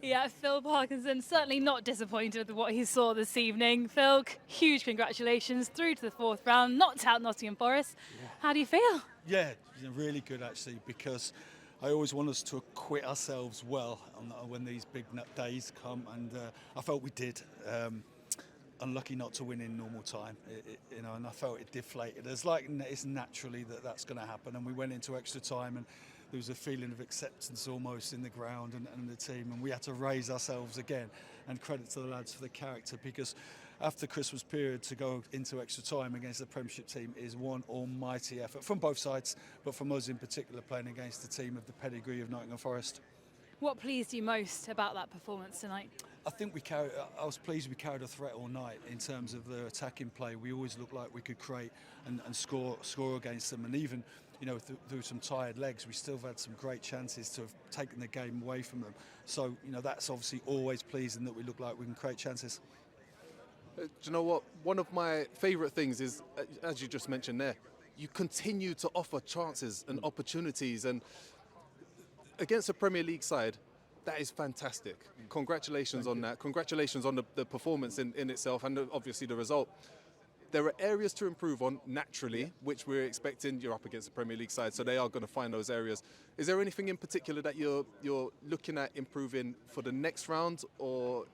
Yeah, Phil Parkinson certainly not disappointed with what he saw this evening. Phil, huge congratulations, through to the fourth round, knocked out Nottingham Forest. How do you feel? Yeah, really good actually, because I always want us to acquit ourselves well when these big days come, and I felt we did. Unlucky not to win in normal time, and I felt it deflated. It's naturally that's going to happen, and we went into extra time, and there was a feeling of acceptance almost in the ground and the team, and we had to raise ourselves again. And credit to the lads for the character, because after the Christmas period to go into extra time against the Premiership team is one almighty effort from both sides, but from us in particular, playing against the team of the pedigree of Nottingham Forest. What pleased you most about that performance tonight? I think I was pleased we carried a threat all night in terms of their attacking play. We always looked like we could create and score against them, and even through some tired legs, we still had some great chances to have taken the game away from them. So that's obviously always pleasing that we look like we can create chances. Do you know what? One of my favourite things is, as you just mentioned there, you continue to offer chances and opportunities, and against a Premier League side, that is fantastic. Congratulations on that. Congratulations on the performance in itself, and obviously the result. There are areas to improve on naturally, which we're expecting. You're up against the Premier League side, so they are going to find those areas. Is there anything in particular that you're looking at improving for the next round, or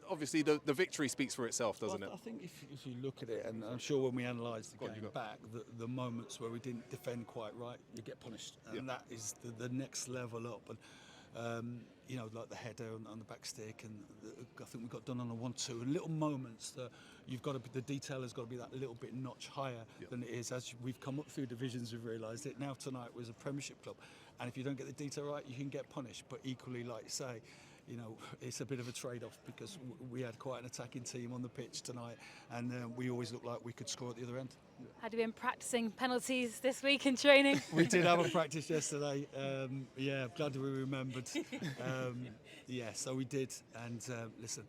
obviously the victory speaks for itself, doesn't it? I think if you look at it, and I'm sure when we analyse the game back, the moments where we didn't defend quite right, you get punished, and that is the next level up. And like the header on the back stick, and I think we got done on a 1-2. And little moments that the detail has got to be that little bit notch higher than it is. As we've come up through divisions, we've realised it. Now tonight was a Premiership club, and if you don't get the detail right, you can get punished. But equally, like you say, it's a bit of a trade-off, because we had quite an attacking team on the pitch tonight, and we always looked like we could score at the other end. Had you been practicing penalties this week in training? We did have a practice yesterday. Glad that we remembered. So we did. And listen,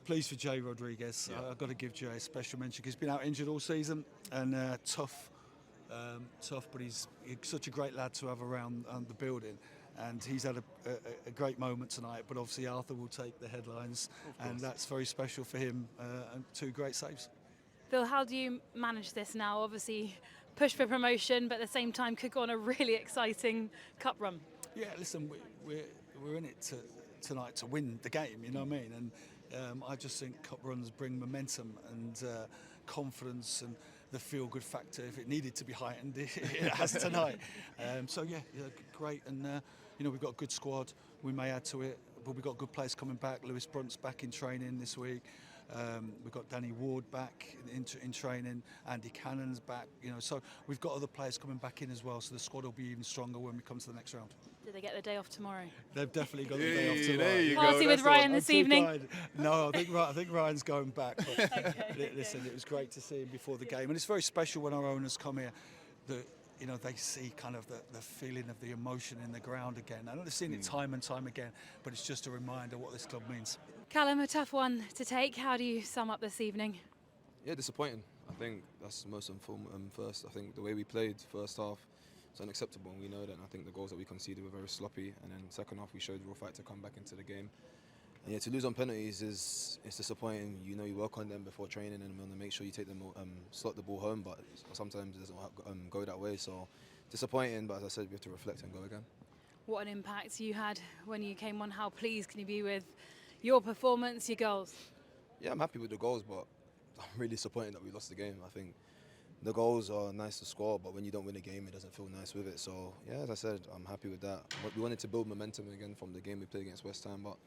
pleased for Jay Rodriguez. I've got to give Jay a special mention, because he's been out injured all season, and tough, but he's such a great lad to have around the building. And he's had a great moment tonight, but obviously Arthur will take the headlines, and that's very special for him, and 2 great saves. Phil, how do you manage this now? Obviously, push for promotion, but at the same time could go on a really exciting cup run. Yeah, listen, we're in it tonight to win the game, you know what I mean? And I just think cup runs bring momentum and confidence, and the feel-good factor, if it needed to be heightened, it has tonight. Great. And we've got a good squad. We may add to it, but we've got good players coming back. Lewis Brunt's back in training this week. We've got Danny Ward back in training. Andy Cannon's back. So we've got other players coming back in as well. So the squad will be even stronger when we come to the next round. Did they get the day off tomorrow? They've definitely got the day off tomorrow. There you Party go. with Ryan this evening? No, I think Ryan's going back. But listen, it was great to see him before the game, and it's very special when our owners come here. They see kind of the feeling of the emotion in the ground again. I know they've seen it time and time again, but it's just a reminder what this club means. Callum, a tough one to take. How do you sum up this evening? Yeah, disappointing. I think that's the most important first. I think the way we played first half is unacceptable, and we know that. And I think the goals that we conceded were very sloppy, and then second half we showed real fight to come back into the game. And to lose on penalties is disappointing. You work on them before training, and want to make sure you take them, slot the ball home, but sometimes it doesn't go that way. So disappointing, but as I said, we have to reflect and go again. What an impact you had when you came on. How pleased can you be with your performance, your goals? Yeah, I'm happy with the goals, but I'm really disappointed that we lost the game. I think the goals are nice to score, but when you don't win a game, it doesn't feel nice with it. So yeah, as I said, I'm happy with that. But we wanted to build momentum again from the game we played against West Ham, but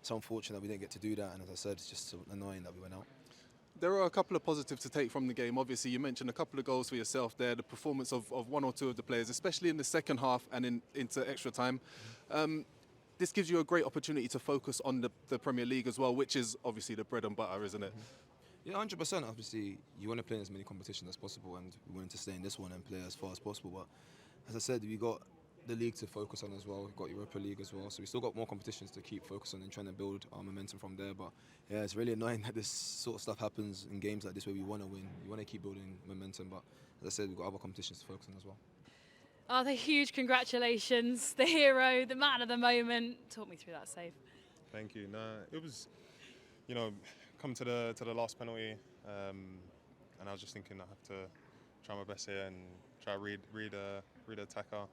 it's unfortunate we didn't get to do that. And as I said, it's just annoying that we went out. There are a couple of positives to take from the game. Obviously, you mentioned a couple of goals for yourself there, the performance of 1 or 2 of the players, especially in the second half and into extra time. This gives you a great opportunity to focus on the Premier League as well, which is obviously the bread and butter, isn't it? Yeah, 100%. Obviously, you want to play in as many competitions as possible, and we wanted to stay in this one and play as far as possible. But as I said, we got the league to focus on as well. We've got Europa League as well, so we still got more competitions to keep focusing on and trying to build our momentum from there. But yeah, it's really annoying that this sort of stuff happens in games like this where we want to win. We want to keep building momentum, but as I said, we've got other competitions to focus on as well. Oh, the huge congratulations, the hero, the man of the moment. Talk me through that save. Thank you. No, it was, come to the last penalty, and I was just thinking I have to try my best here and try to read the attacker.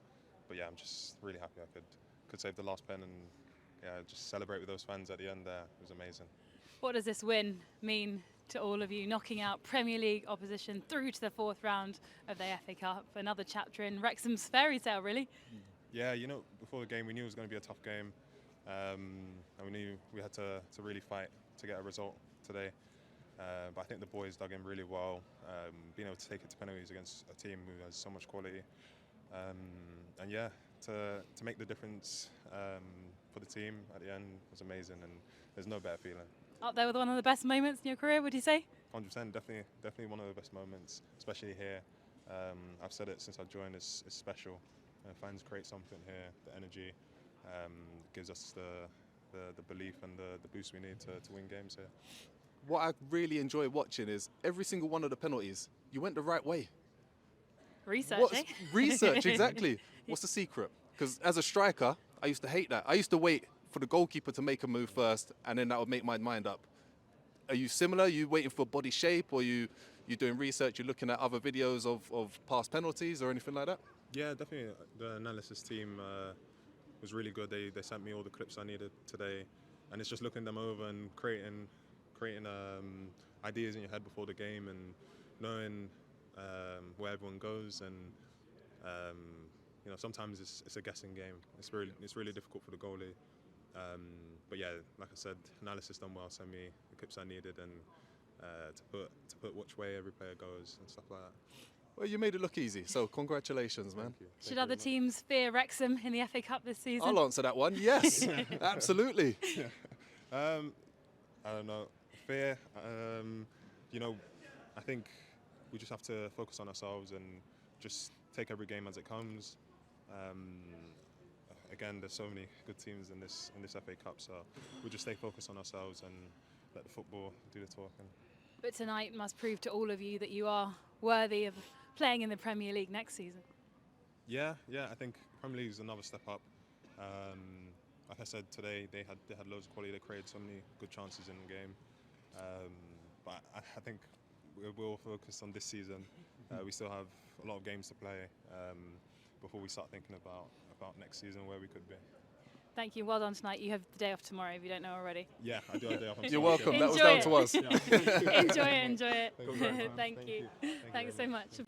But yeah, I'm just really happy I could save the last pen and just celebrate with those fans at the end there. It was amazing. What does this win mean to all of you, knocking out Premier League opposition through to the 4th round of the FA Cup? Another chapter in Wrexham's fairy tale, really. Yeah, before the game we knew it was going to be a tough game, and we knew we had to really fight to get a result today. But I think the boys dug in really well, being able to take it to penalties against a team who has so much quality. And yeah, to make the difference for the team at the end was amazing, and there's no better feeling. Up there with one of the best moments in your career, would you say? 100%, definitely one of the best moments, especially here. I've said it since I joined, it's special. Fans create something here, the energy gives us the belief and the boost we need to win games here. What I really enjoy watching is every single one of the penalties, you went the right way. Research, eh? Research, exactly. What's the secret? Because as a striker, I used to hate that. I used to wait for the goalkeeper to make a move first, and then that would make my mind up. Are you similar? Are you waiting for body shape, or you doing research? You're looking at other videos of past penalties or anything like that? Yeah, definitely. The analysis team was really good. They sent me all the clips I needed today, and it's just looking them over and creating ideas in your head before the game and knowing where everyone goes. And sometimes it's a guessing game. It's really difficult for the goalie. But yeah, like I said, analysis done well. Sent me the clips I needed and to put which way every player goes and stuff like that. Well, you made it look easy, so congratulations, man. Thank you. Should other teams fear Wrexham in the FA Cup this season? I'll answer that one. Yes, absolutely. I don't know. Fear. I think we just have to focus on ourselves and just take every game as it comes. Again, there's so many good teams in this FA Cup, so we just stay focused on ourselves and let the football do the talking. But tonight must prove to all of you that you are worthy of playing in the Premier League next season. Yeah. I think Premier League is another step up. Like I said today, they had loads of quality. They created so many good chances in the game. But I think we'll focus on this season. We still have a lot of games to play before we start thinking about next season, where we could be. Thank you. Well done tonight. You have the day off tomorrow if you don't know already. Yeah, I do have a day off. You're welcome. That was Enjoy down to us. Enjoy it. Thank you very much. Thank you. Thank you Thanks so very much.